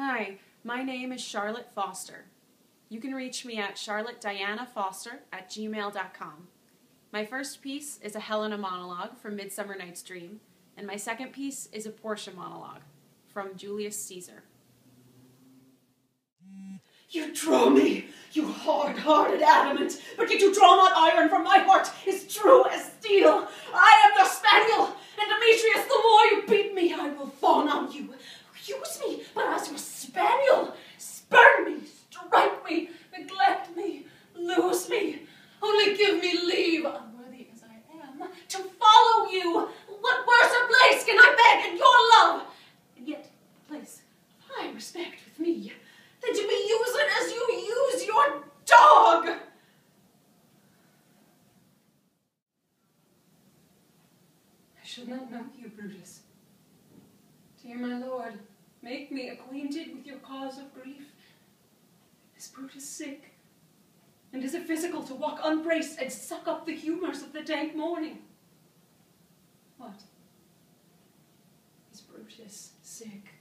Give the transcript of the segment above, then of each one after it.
Hi, my name is Charlotte Foster. You can reach me at charlottedianafoster@gmail.com. My first piece is a Helena monologue from Midsummer Night's Dream, and my second piece is a Portia monologue from Julius Caesar. You draw me, you hard-hearted adamant, but yet you draw not iron from my heart, as true as steel. I am your spaniel, and Demetrius, the more you beat me, I will fawn on you. Use me, but as your spaniel, spurn me, strike me, neglect me, lose me. Only give me leave, unworthy as I am, to follow you. What worse a place can I beg in your love? And yet, a place of high respect with me, than to be used as you use your dog. I should not know you, Brutus. Dear my lord, make me acquainted with your cause of grief. Is Brutus sick? And is it physical to walk unbraced and suck up the humours of the dank morning? What? Is Brutus sick?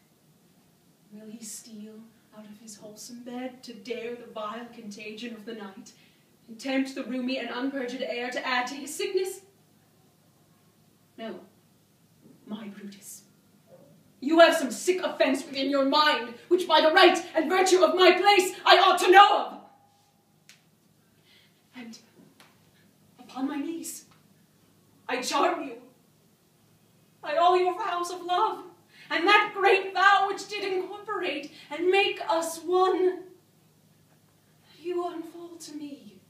Will he steal out of his wholesome bed to dare the vile contagion of the night, and tempt the roomy and unpurged air to add to his sickness? No, my Brutus. You have some sick offence within your mind, which by the right and virtue of my place I ought to know of. And upon my knees, I charm you, by all your vows of love, and that great vow which did incorporate and make us one, you unfold to me,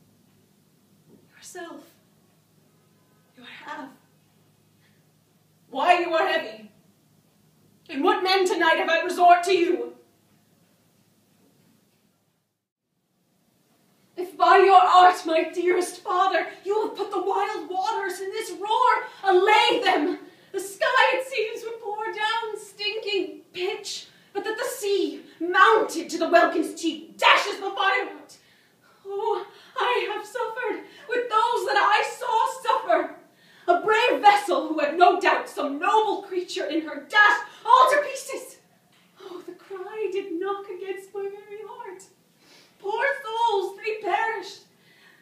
yourself, your half. Why you are heavy? And what men tonight have I resort to you? If by your art, my dearest father, you have put the wild waters in this roar, allay them. The sky, it seems, would pour down stinking pitch, but that the sea, mounted to the welkin's cheek, dashes the fire out. Oh, I have suffered with those that I saw suffer. A brave vessel who had no doubt some noble creature in her dashed all to pieces. Oh, the cry did knock against my very heart. Poor souls, they perished.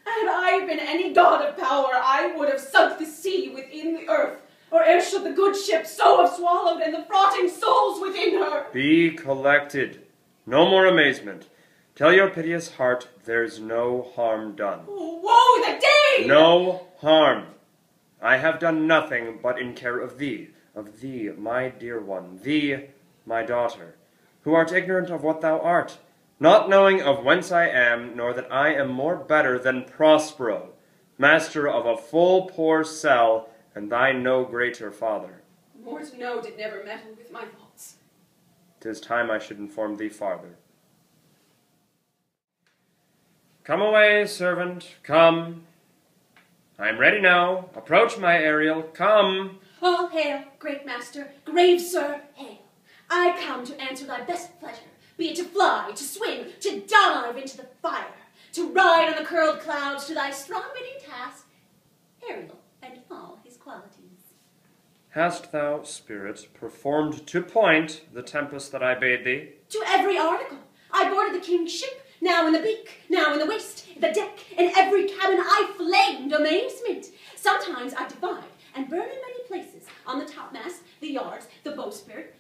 Had I been any god of power, I would have sunk the sea within the earth, or ere should the good ship so have swallowed and the frotting souls within her. Be collected. No more amazement. Tell your piteous heart there's no harm done. Oh, woe the day! No harm. I have done nothing but in care of thee, my dear one, thee, my daughter, who art ignorant of what thou art, not knowing of whence I am, nor that I am more better than Prospero, master of a full poor cell, and thy no greater father. More to know did never meddle with my faults. 'Tis time I should inform thee farther. Come away, servant, come. I am ready now. Approach, my Ariel, come. All hail, great master, grave sir, hail. I come to answer thy best pleasure, be it to fly, to swim, to dive into the fire, to ride on the curled clouds to thy strong bidding task, Ariel and all his qualities. Hast thou, spirit, performed to point the tempest that I bade thee? To every article. I boarded the king's ship, now in the beak, now in the waist, the deck, in every cabin I flamed amazement. Sometimes I divide and burn in many places, on the topmast, the yards, the bowsprit.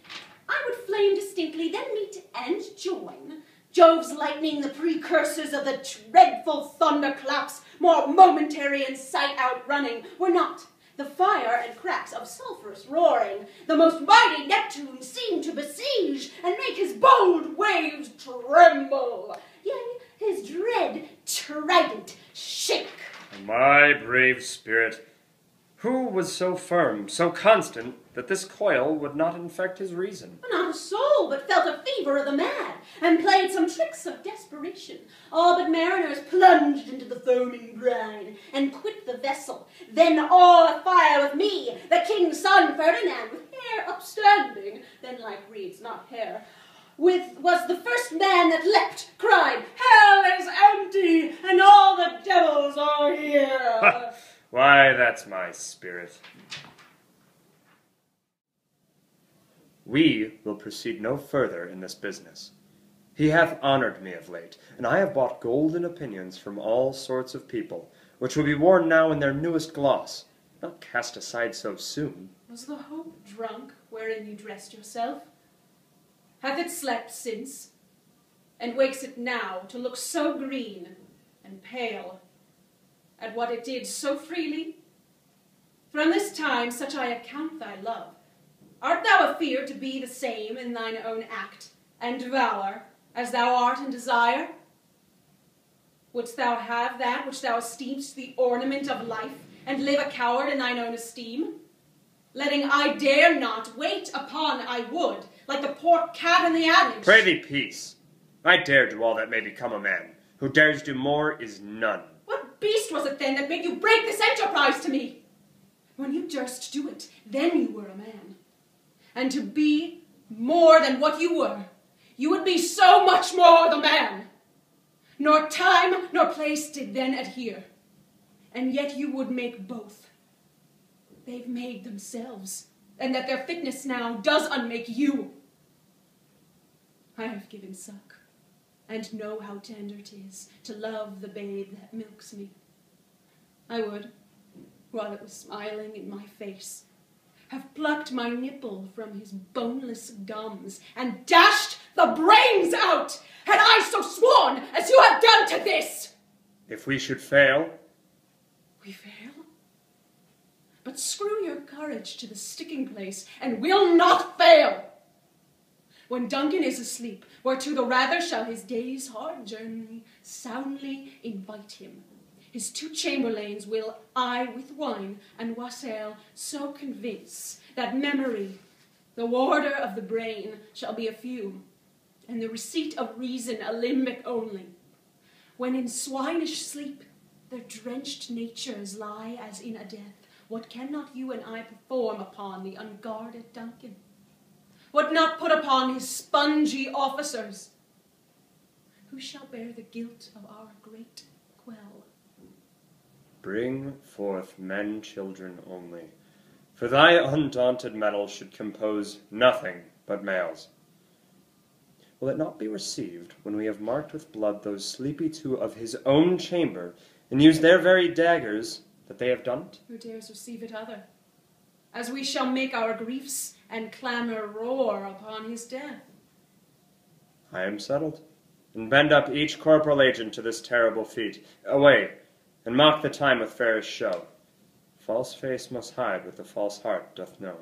I would flame distinctly, then meet and join. Jove's lightning, the precursors of the dreadful thunderclaps, more momentary in sight outrunning, were not the fire and cracks of sulphurous roaring. The most mighty Neptune seemed to besiege and make his bold waves tremble. Yea, his dread trident shake. My brave spirit, who was so firm, so constant, that this coil would not infect his reason? Not a soul but felt a fever of the mad, and played some tricks of desperation. All but mariners plunged into the foaming brine, and quit the vessel. Then all afire with me, the king's son Ferdinand, with hair upstanding, then like reeds, not hair, was the first man that leapt, cried, Hell is empty, and all the devils are here. Why, that's my spirit. We will proceed no further in this business. He hath honoured me of late, and I have bought golden opinions from all sorts of people, which will be worn now in their newest gloss, not cast aside so soon. Was the hope drunk wherein you dressed yourself? Hath it slept since, and wakes it now to look so green and pale at what it did so freely? From this time such I account thy love. Art thou afeard to be the same in thine own act and valour as thou art in desire? Wouldst thou have that which thou esteem'st the ornament of life, and live a coward in thine own esteem? Letting I dare not wait upon I would, like the poor cat in the adage. Pray thee peace. I dare do all that may become a man. Who dares do more is none. What beast was it then that made you break this enterprise to me? When you durst do it, then you were a man. And to be more than what you were, you would be so much more the man. Nor time nor place did then adhere, and yet you would make both. They've made themselves, and that their fitness now does unmake you. I have given suck, and know how tender 'tis to love the babe that milks me. I would, while it was smiling in my face, have plucked my nipple from his boneless gums and dashed the brains out, had I so sworn as you have done to this. If we should fail. We fail? But screw your courage to the sticking place, and we'll not fail. When Duncan is asleep, whereto the rather shall his day's hard journey soundly invite him, his two chamberlains will I with wine and wassail so convince that memory, the warder of the brain, shall be a few, and the receipt of reason a limbic only. When in swinish sleep their drenched natures lie as in a death, what cannot you and I perform upon the unguarded Duncan? What not put upon his spongy officers? Who shall bear the guilt of our great quell? Bring forth men children only, for thy undaunted mettle should compose nothing but males. Will it not be received when we have marked with blood those sleepy two of his own chamber, and used their very daggers that they have done it? Who dares receive it other? As we shall make our griefs and clamour roar upon his death. I am settled, and bend up each corporal agent to this terrible feat. Away, and mock the time with fairest show. False face must hide what the false heart doth know.